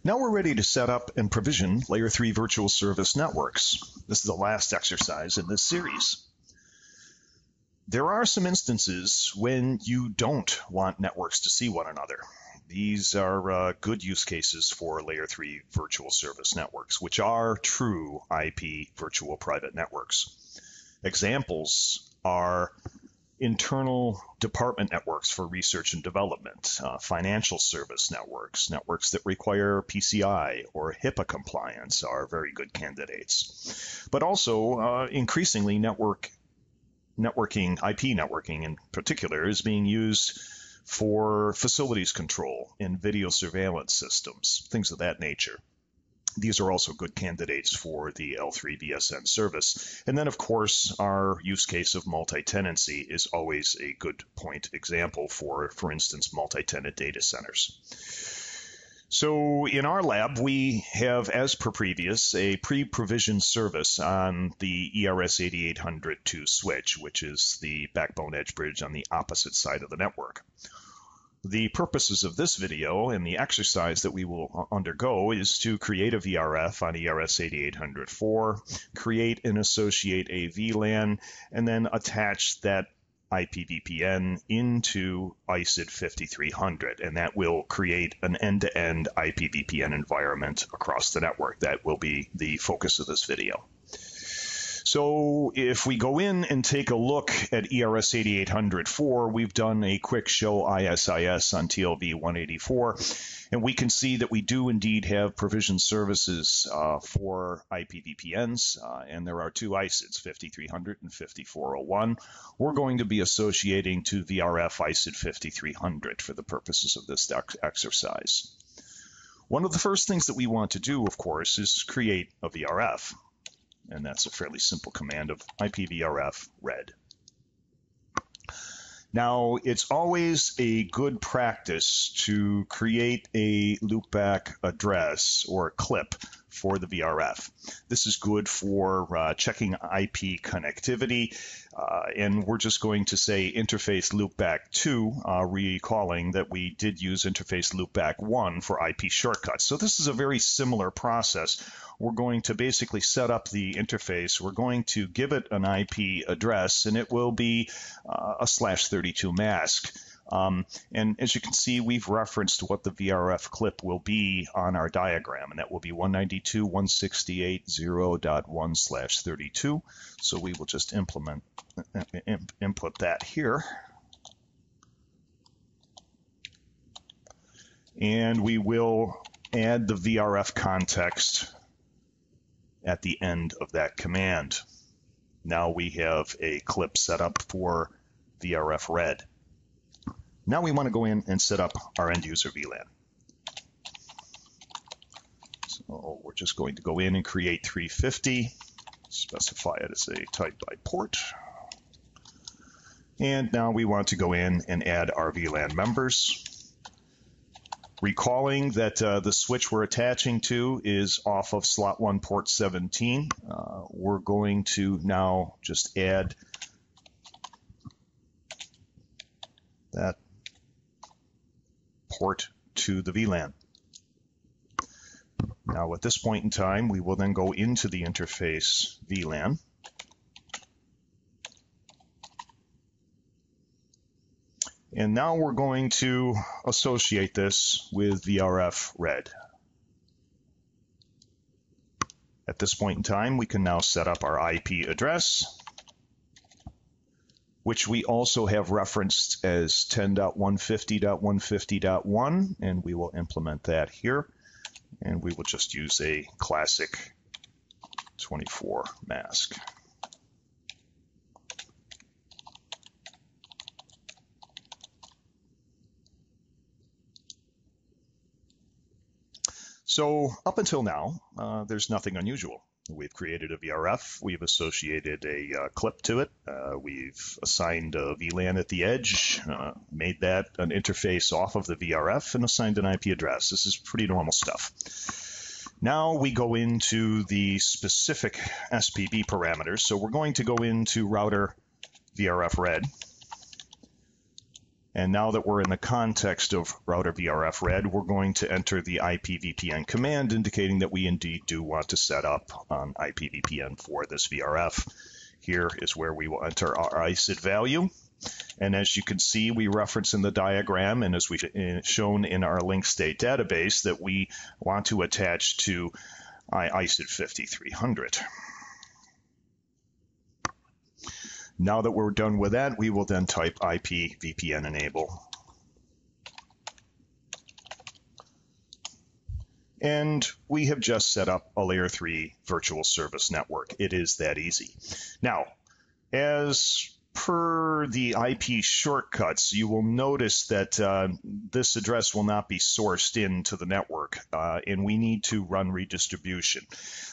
Now we're ready to set up and provision Layer 3 virtual service networks. This is the last exercise in this series. There are some instances when you don't want networks to see one another. These are good use cases for Layer 3 virtual service networks, which are true IP virtual private networks. Examples are internal department networks for research and development, financial service networks, networks that require PCI or HIPAA compliance are very good candidates. But also, increasingly, IP networking in particular, is being used for facilities control and video surveillance systems, things of that nature. These are also good candidates for the L3 VSN service. And then, of course, our use case of multi-tenancy is always a good point example for instance, multi-tenant data centers. So in our lab, we have, as per previous, a pre-provisioned service on the ERS-8802 switch, which is the backbone edge bridge on the opposite side of the network. The purposes of this video and the exercise that we will undergo is to create a VRF on ERS-8804, create and associate a VLAN, and then attach that IP VPN into ISID 5300, and that will create an end-to-end IP VPN environment across the network. That will be the focus of this video. So if we go in and take a look at ERS-8804, we've done a quick show ISIS on TLV 184, and we can see that we do indeed have provisioned services for IP VPNs, and there are two ISIDs, 5300 and 5401. We're going to be associating to VRF ISID 5300 for the purposes of this exercise. One of the first things that we want to do, of course, is create a VRF. And that's a fairly simple command of IPVRF read. Now, it's always a good practice to create a loopback address or clip for the VRF. This is good for checking IP connectivity, and we're just going to say interface loopback 2, recalling that we did use interface loopback 1 for IP shortcuts. So this is a very similar process. We're going to basically set up the interface. We're going to give it an IP address, and it will be a /32 mask. And as you can see, we've referenced what the VRF clip will be on our diagram, and that will be 192.168.0.1/32. So we will just input that here. And we will add the VRF context at the end of that command. Now we have a clip set up for VRF read. Now we want to go in and set up our end user VLAN. So we're just going to go in and create 350, specify it as a type by port. And now we want to go in and add our VLAN members. Recalling that the switch we're attaching to is off of slot 1 port 17, we're going to now just add that port to the VLAN. Now at this point in time, we will then go into the interface VLAN. And now we're going to associate this with VRF read. At this point in time, we can now set up our IP address, which we also have referenced as 10.150.150.1, and we will implement that here. And we will just use a classic 24 mask. So up until now, there's nothing unusual. We've created a VRF, we've associated a clip to it, we've assigned a VLAN at the edge, made that an interface off of the VRF, and assigned an IP address. This is pretty normal stuff. Now we go into the specific SPB parameters. So we're going to go into router VRF read. And now that we're in the context of router VRF red, we're going to enter the IPVPN command indicating that we indeed do want to set up an IPVPN for this VRF. Here is where we will enter our ISID value. And as you can see, we reference in the diagram, and as we've shown in our link state database, that we want to attach to ISID 5300. Now that we're done with that, we will then type IPVPN enable. And we have just set up a layer 3 virtual service network. It is that easy. Now, as per the IP shortcuts, you will notice that this address will not be sourced into the network, and we need to run redistribution.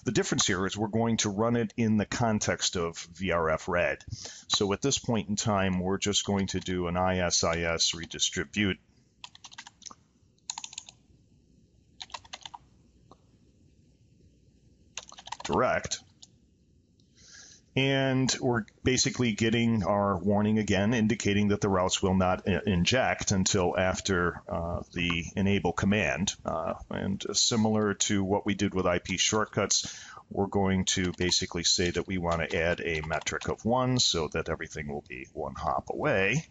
The difference here is we're going to run it in the context of VRF red. So at this point in time, we're just going to do an ISIS redistribute direct. And we're basically getting our warning again, indicating that the routes will not inject until after the enable command. And similar to what we did with IP shortcuts, we're going to basically say that we want to add a metric of 1 so that everything will be 1 hop away.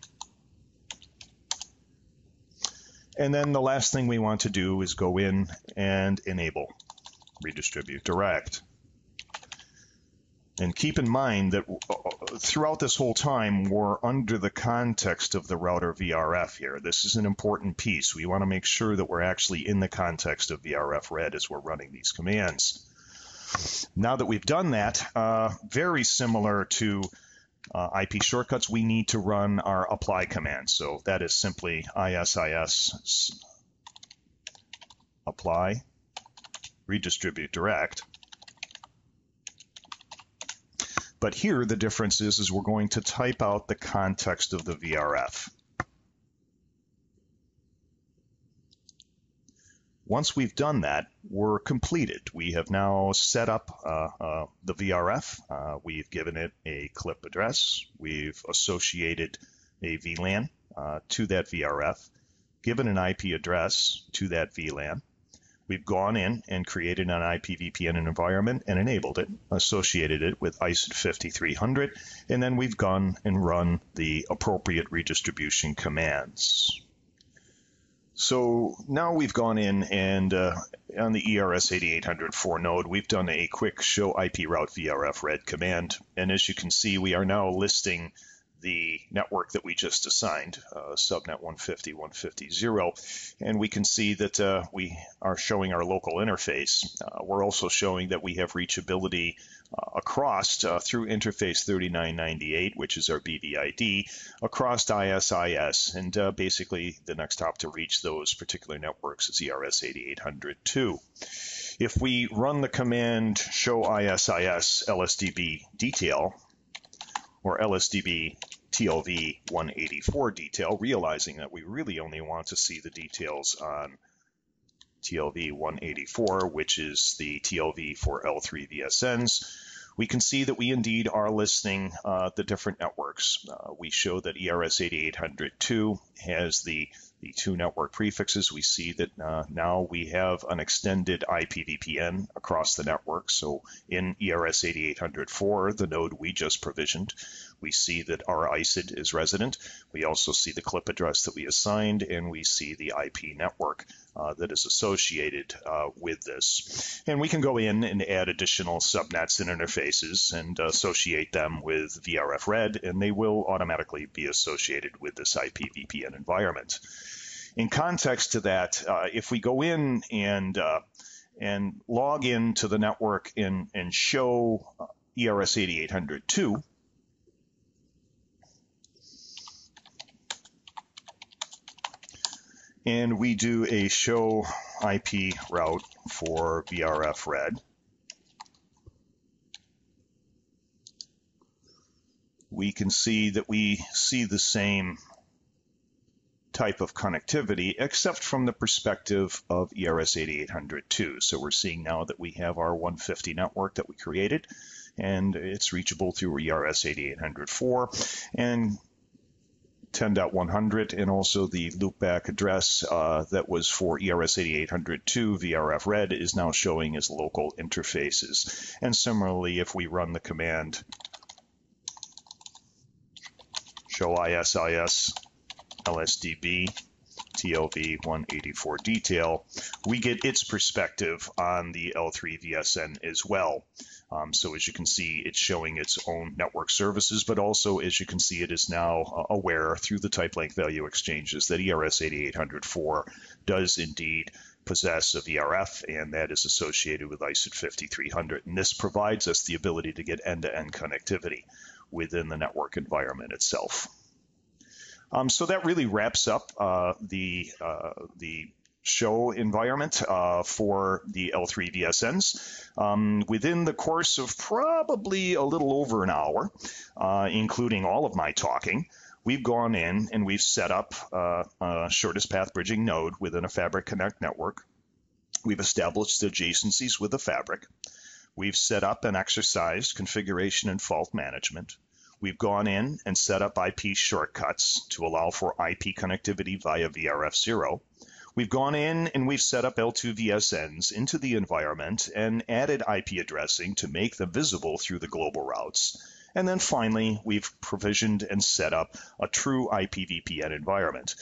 And then the last thing we want to do is go in and enable redistribute direct. And keep in mind that throughout this whole time, we're under the context of the router VRF here. This is an important piece. We want to make sure that we're actually in the context of VRF red as we're running these commands. Now that we've done that, very similar to IP shortcuts, we need to run our apply command. So that is simply ISIS apply redistribute direct. But here, the difference is we're going to type out the context of the VRF. Once we've done that, we're completed. We have now set up the VRF. We've given it a clip address. We've associated a VLAN to that VRF, given an IP address to that VLAN. We've gone in and created an IPVPN environment and enabled it, associated it with ISID 5300, and then we've gone and run the appropriate redistribution commands. So now we've gone in and on the ERS 8804 node, we've done a quick show IP route VRF red command. And as you can see, we are now listing the network that we just assigned, subnet 150.150.0, and we can see that we are showing our local interface. We're also showing that we have reachability across through interface 3998, which is our BVID, across ISIS, and basically the next hop to reach those particular networks is ERS 8802. If we run the command show ISIS LSDB detail, or LSDB TLV 184 detail, realizing that we really only want to see the details on TLV 184, which is the TLV for L3 VSNs, we can see that we indeed are listing the different networks. We show that ERS 8802 has the two network prefixes. We see that now we have an extended IPVPN across the network. So in ERS 8804, the node we just provisioned, we see that our ISID is resident. We also see the clip address that we assigned, and we see the IP network that is associated with this. And we can go in and add additional subnets and interfaces and associate them with VRF red, and they will automatically be associated with this IPVPN environment. In context to that, if we go in and log into the network and show ERS 8802, and we do a show IP route for VRF red, we can see that we see the same type of connectivity, except from the perspective of ERS 8802. So we're seeing now that we have our 150 network that we created, and it's reachable through ERS 8804. And 10.100 and also the loopback address that was for ERS 8802 VRF red is now showing as local interfaces. And similarly, if we run the command show ISIS LSDB TLV 184 detail, we get its perspective on the L3 VSN as well. So as you can see, it's showing its own network services, but also as you can see, it is now aware through the type length value exchanges that ERS 8804 does indeed possess a VRF, and that is associated with ISIT 5300. And this provides us the ability to get end-to-end connectivity within the network environment itself. So that really wraps up the show environment for the L3 VSNs. Within the course of probably a little over an hour, including all of my talking, we've gone in and we've set up a shortest path bridging node within a Fabric Connect network. We've established adjacencies with the fabric. We've set up and exercised configuration and fault management. We've gone in and set up IP shortcuts to allow for IP connectivity via VRF0. We've gone in and we've set up L2 VSNs into the environment and added IP addressing to make them visible through the global routes. And then finally, we've provisioned and set up a true IP VPN environment.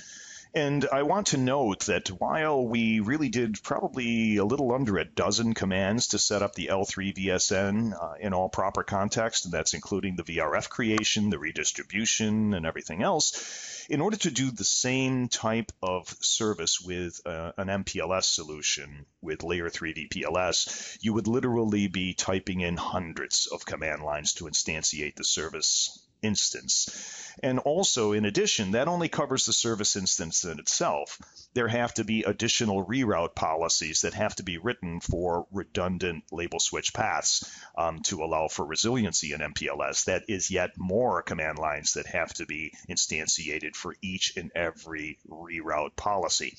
And I want to note that while we really did probably a little under a dozen commands to set up the L3 VSN in all proper context, and that's including the VRF creation, the redistribution, and everything else, in order to do the same type of service with an MPLS solution with layer 3 VPLS, you would literally be typing in hundreds of command lines to instantiate the service instance. And also, in addition, that only covers the service instance in itself. There have to be additional reroute policies that have to be written for redundant label switch paths to allow for resiliency in MPLS. That is yet more command lines that have to be instantiated for each and every reroute policy.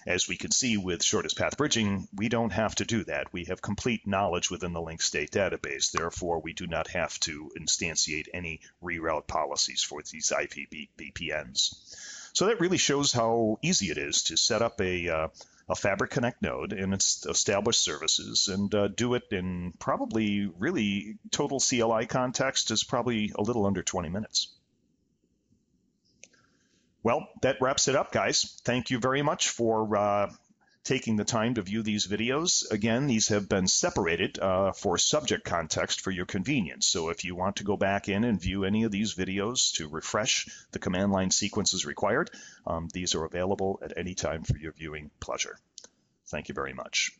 As we can see with shortest path bridging, we don't have to do that. We have complete knowledge within the link state database. Therefore, we do not have to instantiate any reroute policies for these IP VPNs. So that really shows how easy it is to set up a Fabric Connect node and its established services and do it in probably really total CLI context is probably a little under 20 minutes. Well, that wraps it up, guys. Thank you very much for taking the time to view these videos. Again, these have been separated for subject context for your convenience. So if you want to go back in and view any of these videos to refresh the command line sequences required, these are available at any time for your viewing pleasure. Thank you very much.